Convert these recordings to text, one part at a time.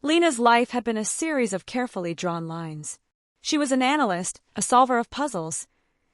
Lena's life had been a series of carefully drawn lines. She was an analyst, a solver of puzzles,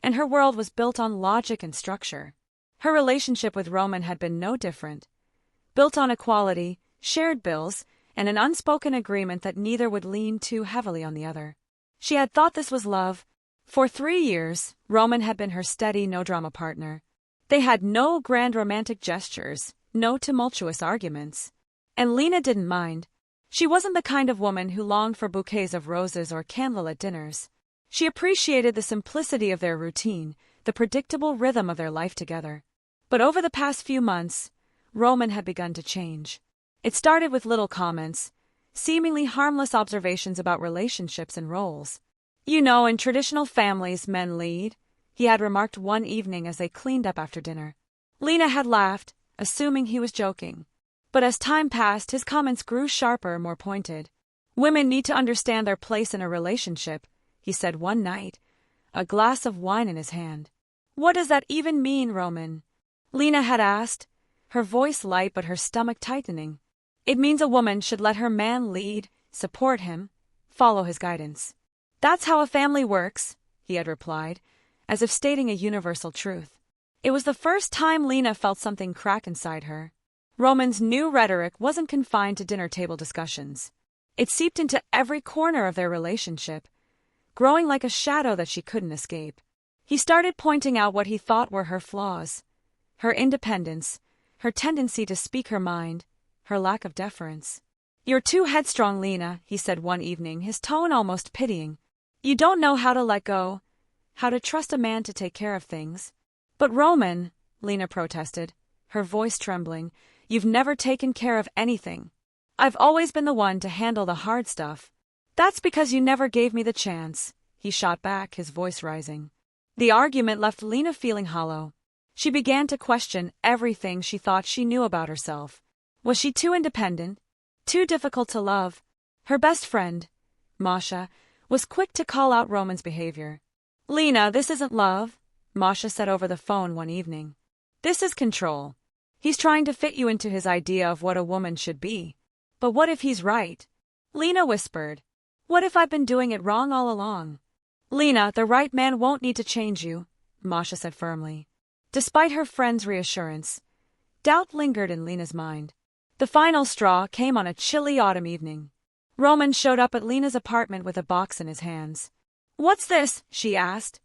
and her world was built on logic and structure. Her relationship with Roman had been no different, built on equality, shared bills, and an unspoken agreement that neither would lean too heavily on the other. She had thought this was love. For 3 years, Roman had been her steady, no-drama partner. They had no grand romantic gestures, no tumultuous arguments. And Lena didn't mind. She wasn't the kind of woman who longed for bouquets of roses or candlelit dinners. She appreciated the simplicity of their routine, the predictable rhythm of their life together. But over the past few months, Roman had begun to change. It started with little comments, seemingly harmless observations about relationships and roles. "You know, in traditional families, men lead," he had remarked one evening as they cleaned up after dinner. Lena had laughed, assuming he was joking. But as time passed, his comments grew sharper, more pointed. "Women need to understand their place in a relationship," he said one night, a glass of wine in his hand. "What does that even mean, Roman?" Lena had asked, her voice light but her stomach tightening. "It means a woman should let her man lead, support him, follow his guidance. That's how a family works," he had replied, as if stating a universal truth. It was the first time Lena felt something crack inside her. Roman's new rhetoric wasn't confined to dinner table discussions. It seeped into every corner of their relationship, growing like a shadow that she couldn't escape. He started pointing out what he thought were her flaws: her independence, her tendency to speak her mind, her lack of deference. "You're too headstrong, Lena," he said one evening, his tone almost pitying. "You don't know how to let go, how to trust a man to take care of things." "But Roman," Lena protested, her voice trembling, "you've never taken care of anything. I've always been the one to handle the hard stuff." "That's because you never gave me the chance," he shot back, his voice rising. The argument left Lena feeling hollow. She began to question everything she thought she knew about herself. Was she too independent? Too difficult to love? Her best friend, Masha, was quick to call out Roman's behavior. "Lena, this isn't love," Masha said over the phone one evening. "This is control. He's trying to fit you into his idea of what a woman should be. But what if he's right?" Lena whispered. "What if I've been doing it wrong all along?" "Lena, the right man won't need to change you," Masha said firmly. Despite her friend's reassurance, doubt lingered in Lena's mind. The final straw came on a chilly autumn evening. Roman showed up at Lena's apartment with a box in his hands. "What's this?" she asked,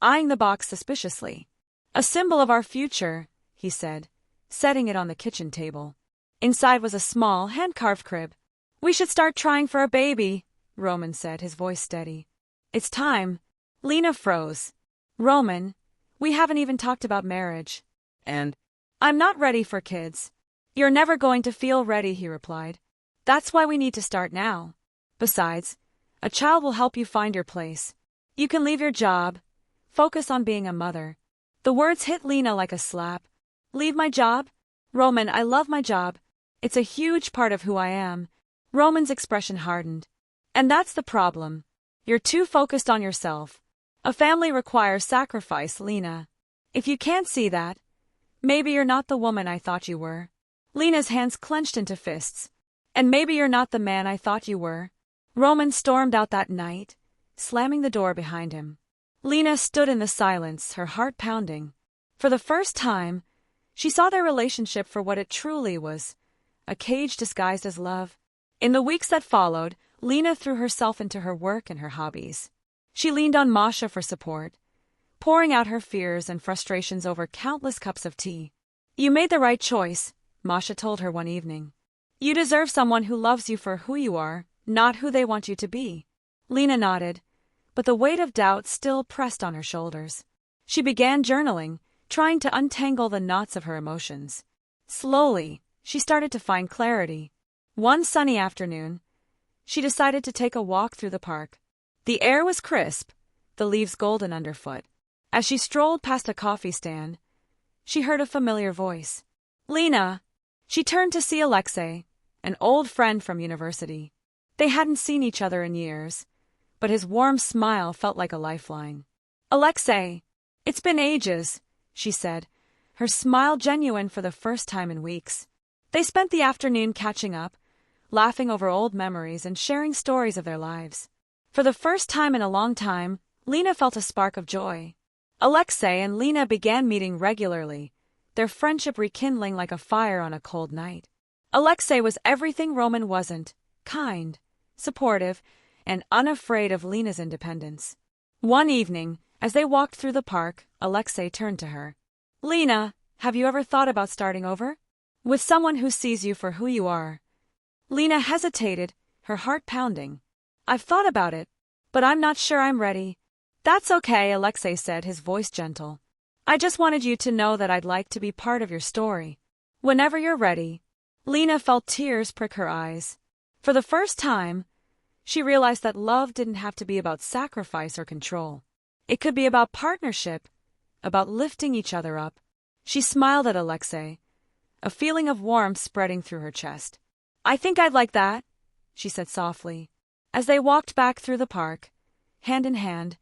eyeing the box suspiciously. "A symbol of our future," he said, setting it on the kitchen table. Inside was a small, hand-carved crib. "We should start trying for a baby," Roman said, his voice steady. "It's time." Lena froze. "Roman, we haven't even talked about marriage." And "I'm not ready for kids." "You're never going to feel ready," he replied. "That's why we need to start now. Besides, a child will help you find your place. You can leave your job, focus on being a mother." The words hit Lena like a slap. "Leave my job? Roman, I love my job. It's a huge part of who I am." Roman's expression hardened. "And that's the problem. You're too focused on yourself. A family requires sacrifice, Lena. If you can't see that, maybe you're not the woman I thought you were." Lena's hands clenched into fists. "And maybe you're not the man I thought you were." Roman stormed out that night, slamming the door behind him. Lena stood in the silence, her heart pounding. For the first time, she saw their relationship for what it truly was, a cage disguised as love. In the weeks that followed, Lena threw herself into her work and her hobbies. She leaned on Masha for support, pouring out her fears and frustrations over countless cups of tea. "You made the right choice," Masha told her one evening. "You deserve someone who loves you for who you are, not who they want you to be." Lena nodded, but the weight of doubt still pressed on her shoulders. She began journaling, trying to untangle the knots of her emotions. Slowly, she started to find clarity. One sunny afternoon, she decided to take a walk through the park. The air was crisp, the leaves golden underfoot. As she strolled past a coffee stand, she heard a familiar voice. "Lena!" She turned to see Alexei, an old friend from university. They hadn't seen each other in years, but his warm smile felt like a lifeline. "Alexei, it's been ages," she said, her smile genuine for the first time in weeks. They spent the afternoon catching up, laughing over old memories and sharing stories of their lives. For the first time in a long time, Lena felt a spark of joy. Alexei and Lena began meeting regularly, their friendship rekindling like a fire on a cold night. Alexei was everything Roman wasn't: kind, supportive, and unafraid of Lena's independence. One evening, as they walked through the park, Alexei turned to her. "Lena, have you ever thought about starting over? With someone who sees you for who you are?" Lena hesitated, her heart pounding. "I've thought about it, but I'm not sure I'm ready." "That's okay," Alexei said, his voice gentle. "I just wanted you to know that I'd like to be part of your story. Whenever you're ready." Lena felt tears prick her eyes. For the first time, she realized that love didn't have to be about sacrifice or control. It could be about partnership, about lifting each other up. She smiled at Alexei, a feeling of warmth spreading through her chest. "I think I'd like that," she said softly. As they walked back through the park, hand in hand,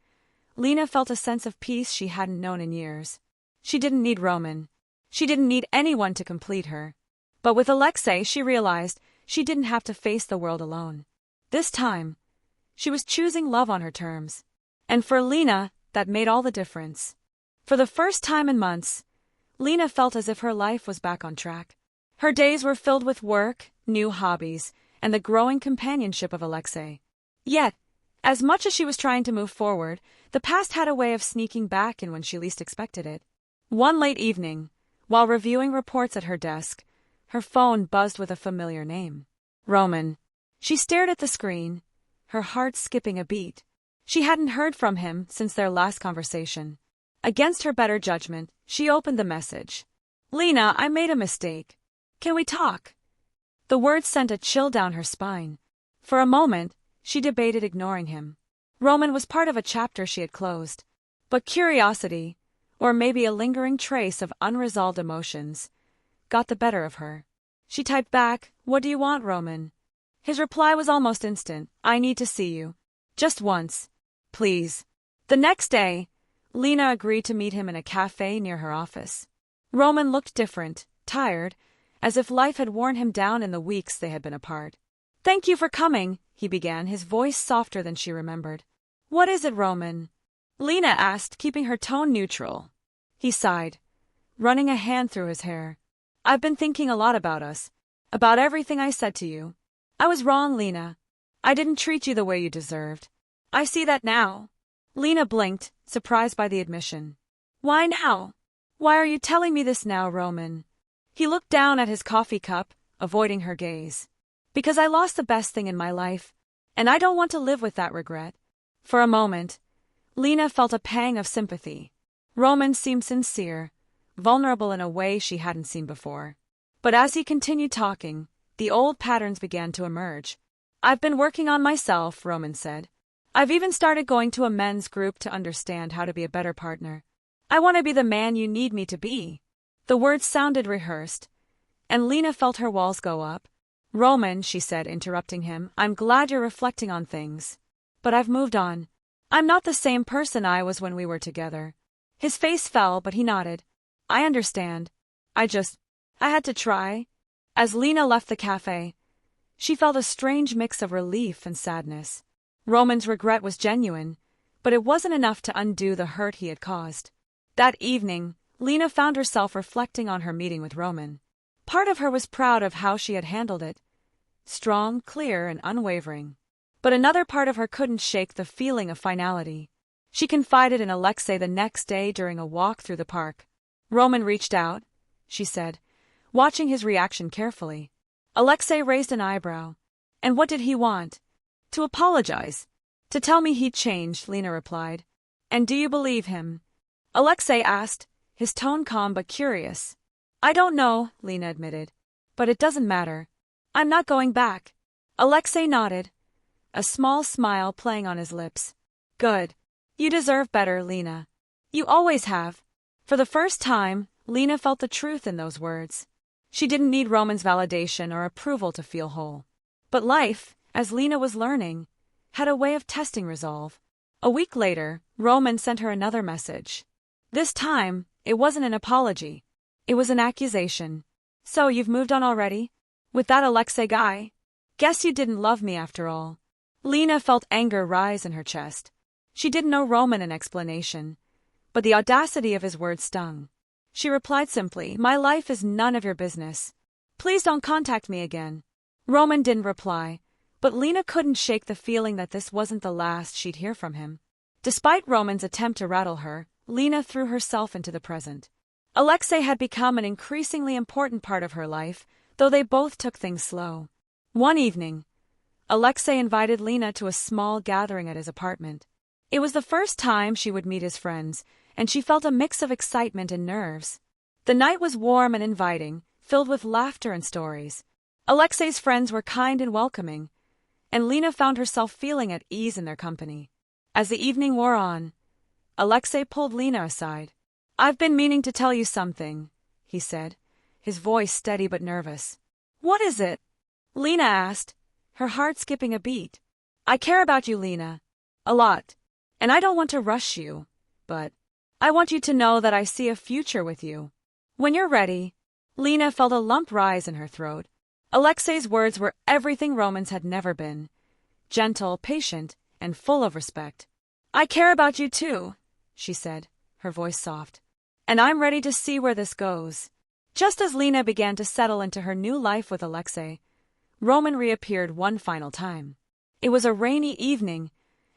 Lena felt a sense of peace she hadn't known in years. She didn't need Roman. She didn't need anyone to complete her. But with Alexei, she realized she didn't have to face the world alone. This time, she was choosing love on her terms. And for Lena, that made all the difference. For the first time in months, Lena felt as if her life was back on track. Her days were filled with work, new hobbies, and the growing companionship of Alexei. Yet, as much as she was trying to move forward, the past had a way of sneaking back in when she least expected it. One late evening, while reviewing reports at her desk, her phone buzzed with a familiar name. Roman. She stared at the screen, her heart skipping a beat. She hadn't heard from him since their last conversation. Against her better judgment, she opened the message. "Lena, I made a mistake. Can we talk?" The words sent a chill down her spine. For a moment, she debated ignoring him. Roman was part of a chapter she had closed. But curiosity, or maybe a lingering trace of unresolved emotions, got the better of her. She typed back, "What do you want, Roman?" His reply was almost instant. "I need to see you. Just once. Please." The next day, Lena agreed to meet him in a cafe near her office. Roman looked different, tired, as if life had worn him down in the weeks they had been apart. "Thank you for coming," he began, his voice softer than she remembered. "What is it, Roman?" Lena asked, keeping her tone neutral. He sighed, running a hand through his hair. "I've been thinking a lot about us, about everything I said to you. I was wrong, Lena. I didn't treat you the way you deserved. I see that now." Lena blinked, surprised by the admission. "Why now? Why are you telling me this now, Roman?" He looked down at his coffee cup, avoiding her gaze. "Because I lost the best thing in my life, and I don't want to live with that regret." For a moment, Lena felt a pang of sympathy. Roman seemed sincere, vulnerable in a way she hadn't seen before. But as he continued talking, the old patterns began to emerge. "I've been working on myself," Roman said. "I've even started going to a men's group to understand how to be a better partner. I want to be the man you need me to be." The words sounded rehearsed, and Lena felt her walls go up. "Roman," she said, interrupting him, "I'm glad you're reflecting on things. But I've moved on. I'm not the same person I was when we were together." His face fell, but he nodded. "I understand. I had to try." As Lena left the cafe, she felt a strange mix of relief and sadness. Roman's regret was genuine, but it wasn't enough to undo the hurt he had caused. That evening, Lena found herself reflecting on her meeting with Roman. Part of her was proud of how she had handled it. Strong, clear, and unwavering. But another part of her couldn't shake the feeling of finality. She confided in Alexei the next day during a walk through the park. "Roman reached out," she said, watching his reaction carefully. Alexei raised an eyebrow. "And what did he want?" "To apologize. To tell me he'd changed," Lena replied. "And do you believe him?" Alexei asked, his tone calm but curious. "I don't know," Lena admitted. "But it doesn't matter. I'm not going back." Alexei nodded, a small smile playing on his lips. "Good. You deserve better, Lena. You always have." For the first time, Lena felt the truth in those words. She didn't need Roman's validation or approval to feel whole. But life, as Lena was learning, had a way of testing resolve. A week later, Roman sent her another message. This time, it wasn't an apology. It was an accusation. "So you've moved on already? With that Alexei guy?" Guess you didn't love me after all. Lena felt anger rise in her chest. She didn't owe Roman an explanation, but the audacity of his words stung. She replied simply, "My life is none of your business. Please don't contact me again." Roman didn't reply, but Lena couldn't shake the feeling that this wasn't the last she'd hear from him. Despite Roman's attempt to rattle her, Lena threw herself into the present. Alexei had become an increasingly important part of her life, though they both took things slow. One evening, Alexei invited Lena to a small gathering at his apartment. It was the first time she would meet his friends, and she felt a mix of excitement and nerves. The night was warm and inviting, filled with laughter and stories. Alexei's friends were kind and welcoming, and Lena found herself feeling at ease in their company. As the evening wore on, Alexei pulled Lena aside. "I've been meaning to tell you something," he said, his voice steady but nervous. "What is it?" Lena asked, her heart skipping a beat. "I care about you, Lena. A lot. And I don't want to rush you, but I want you to know that I see a future with you. When you're ready." Lena felt a lump rise in her throat. Alexei's words were everything Roman's had never been. Gentle, patient, and full of respect. "I care about you too," she said, her voice soft. "And I'm ready to see where this goes." Just as Lena began to settle into her new life with Alexei, Roman reappeared one final time. It was a rainy evening,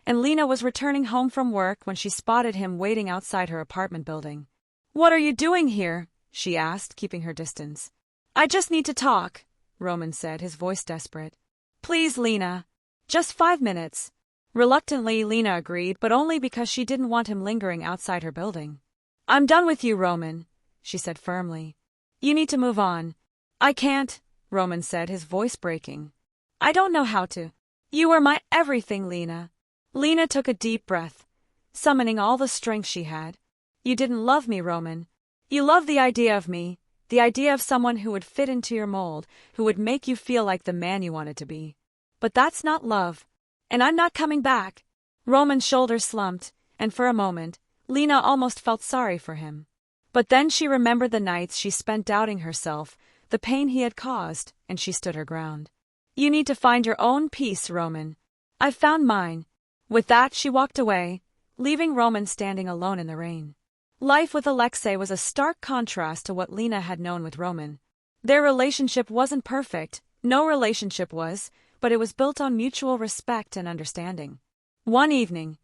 and Lena was returning home from work when she spotted him waiting outside her apartment building. "What are you doing here?" she asked, keeping her distance. "I just need to talk," Roman said, his voice desperate. "Please, Lena. Just 5 minutes." Reluctantly, Lena agreed, but only because she didn't want him lingering outside her building. "I'm done with you, Roman," she said firmly. "You need to move on." "I can't," Roman said, his voice breaking. "I don't know how to. You were my everything, Lena." Lena took a deep breath, summoning all the strength she had. "You didn't love me, Roman. You loved the idea of me, the idea of someone who would fit into your mold, who would make you feel like the man you wanted to be. But that's not love, and I'm not coming back." Roman's shoulders slumped, and for a moment, Lena almost felt sorry for him. But then she remembered the nights she spent doubting herself, the pain he had caused, and she stood her ground. "You need to find your own peace, Roman. I've found mine." With that, she walked away, leaving Roman standing alone in the rain. Life with Alexei was a stark contrast to what Lena had known with Roman. Their relationship wasn't perfect, no relationship was, but it was built on mutual respect and understanding. One evening,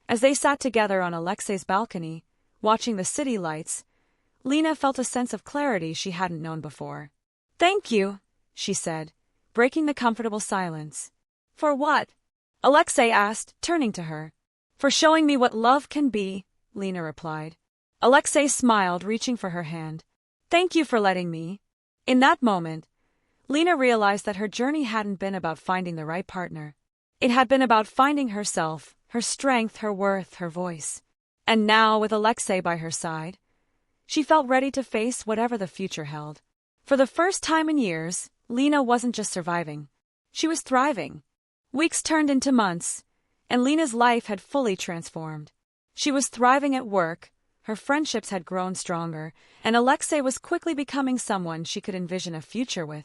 as they sat together on Alexei's balcony, watching the city lights, Lena felt a sense of clarity she hadn't known before. "Thank you," she said, breaking the comfortable silence. "For what?" Alexei asked, turning to her. "For showing me what love can be," Lena replied. Alexei smiled, reaching for her hand. "Thank you for letting me." In that moment, Lena realized that her journey hadn't been about finding the right partner. It had been about finding herself, her strength, her worth, her voice. And now, with Alexei by her side, she felt ready to face whatever the future held. For the first time in years, Lena wasn't just surviving. She was thriving. Weeks turned into months, and Lena's life had fully transformed. She was thriving at work, her friendships had grown stronger, and Alexei was quickly becoming someone she could envision a future with.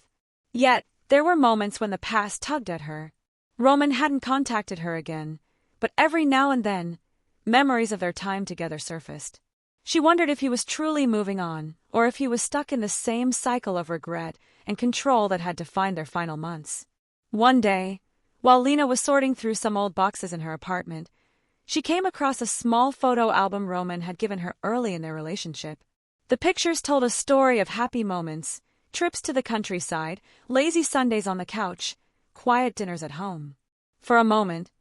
Yet, there were moments when the past tugged at her. Roman hadn't contacted her again, but every now and then, memories of their time together surfaced. She wondered if he was truly moving on, or if he was stuck in the same cycle of regret and control that had defined their final months. One day, while Lena was sorting through some old boxes in her apartment, she came across a small photo album Roman had given her early in their relationship. The pictures told a story of happy moments, trips to the countryside, lazy Sundays on the couch, quiet dinners at home. For a moment,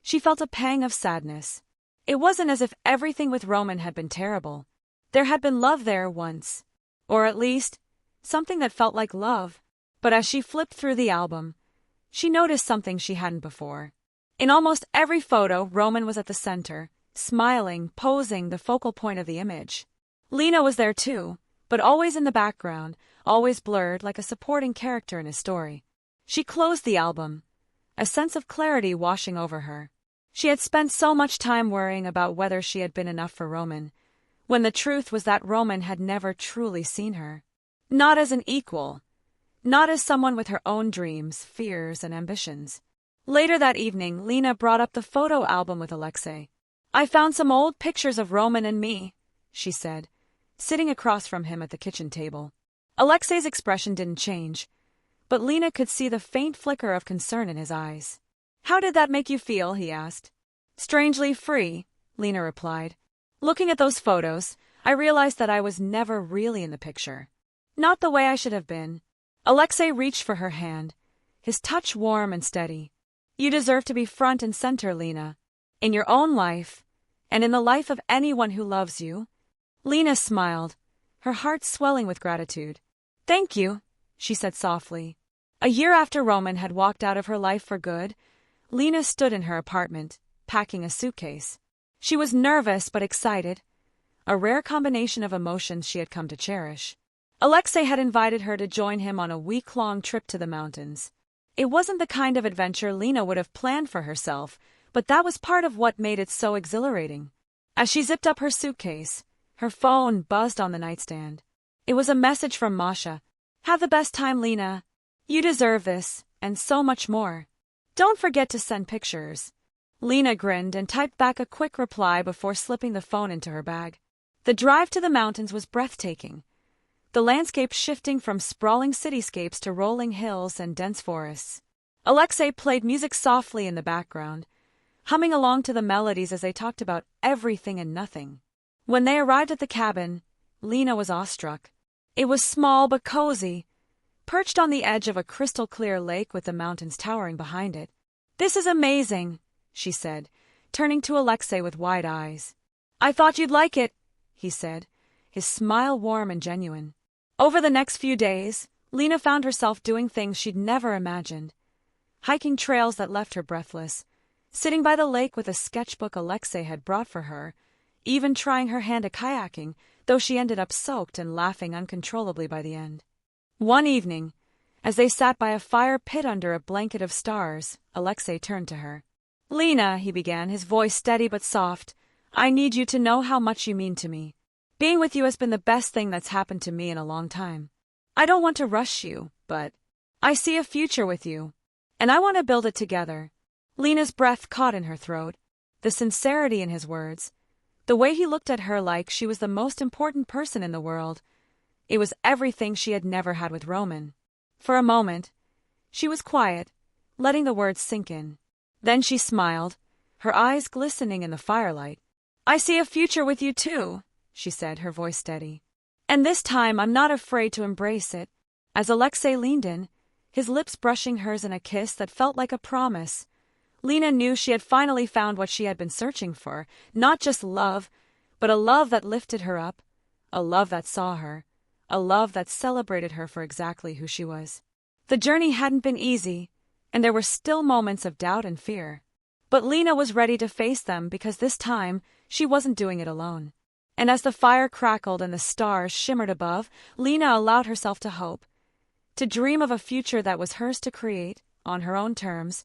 she felt a pang of sadness. It wasn't as if everything with Roman had been terrible. There had been love there once, or at least, something that felt like love. But as she flipped through the album, she noticed something she hadn't before. In almost every photo, Roman was at the center, smiling, posing, the focal point of the image. Lena was there too, but always in the background, always blurred like a supporting character in his story. She closed the album, a sense of clarity washing over her. She had spent so much time worrying about whether she had been enough for Roman, when the truth was that Roman had never truly seen her. Not as an equal, not as someone with her own dreams, fears, and ambitions. Later that evening, Lena brought up the photo album with Alexei. "I found some old pictures of Roman and me," she said, sitting across from him at the kitchen table. Alexei's expression didn't change, but Lena could see the faint flicker of concern in his eyes. "How did that make you feel?" he asked. "Strangely free," Lena replied. "Looking at those photos, I realized that I was never really in the picture. Not the way I should have been." Alexei reached for her hand, his touch warm and steady. "You deserve to be front and center, Lena, in your own life, and in the life of anyone who loves you." Lena smiled, her heart swelling with gratitude. "Thank you," she said softly. A year after Roman had walked out of her life for good, Lena stood in her apartment, packing a suitcase. She was nervous but excited, a rare combination of emotions she had come to cherish. Alexei had invited her to join him on a week-long trip to the mountains. It wasn't the kind of adventure Lena would have planned for herself, but that was part of what made it so exhilarating. As she zipped up her suitcase, her phone buzzed on the nightstand. It was a message from Masha. "Have the best time, Lena. You deserve this, and so much more. Don't forget to send pictures." Lena grinned and typed back a quick reply before slipping the phone into her bag. The drive to the mountains was breathtaking, the landscape shifting from sprawling cityscapes to rolling hills and dense forests. Alexei played music softly in the background, humming along to the melodies as they talked about everything and nothing. When they arrived at the cabin, Lena was awestruck. It was small but cozy, perched on the edge of a crystal-clear lake with the mountains towering behind it. "This is amazing," she said, turning to Alexei with wide eyes. "I thought you'd like it," he said, his smile warm and genuine. Over the next few days, Lena found herself doing things she'd never imagined. Hiking trails that left her breathless, sitting by the lake with a sketchbook Alexei had brought for her, even trying her hand at kayaking, though she ended up soaked and laughing uncontrollably by the end. One evening, as they sat by a fire pit under a blanket of stars, Alexei turned to her. "Lena," he began, his voice steady but soft, "I need you to know how much you mean to me. Being with you has been the best thing that's happened to me in a long time. I don't want to rush you, but I see a future with you, and I want to build it together." Lena's breath caught in her throat, the sincerity in his words, the way he looked at her like she was the most important person in the world. It was everything she had never had with Roman. For a moment, she was quiet, letting the words sink in. Then she smiled, her eyes glistening in the firelight. "I see a future with you too," she said, her voice steady. "And this time I'm not afraid to embrace it." As Alexei leaned in, his lips brushing hers in a kiss that felt like a promise, Lena knew she had finally found what she had been searching for, not just love, but a love that lifted her up, a love that saw her, a love that celebrated her for exactly who she was. The journey hadn't been easy, and there were still moments of doubt and fear. But Lena was ready to face them because this time she wasn't doing it alone. And as the fire crackled and the stars shimmered above, Lena allowed herself to hope, to dream of a future that was hers to create, on her own terms,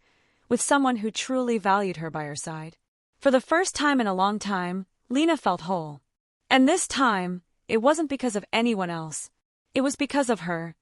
with someone who truly valued her by her side. For the first time in a long time, Lena felt whole. And this time, it wasn't because of anyone else. It was because of her.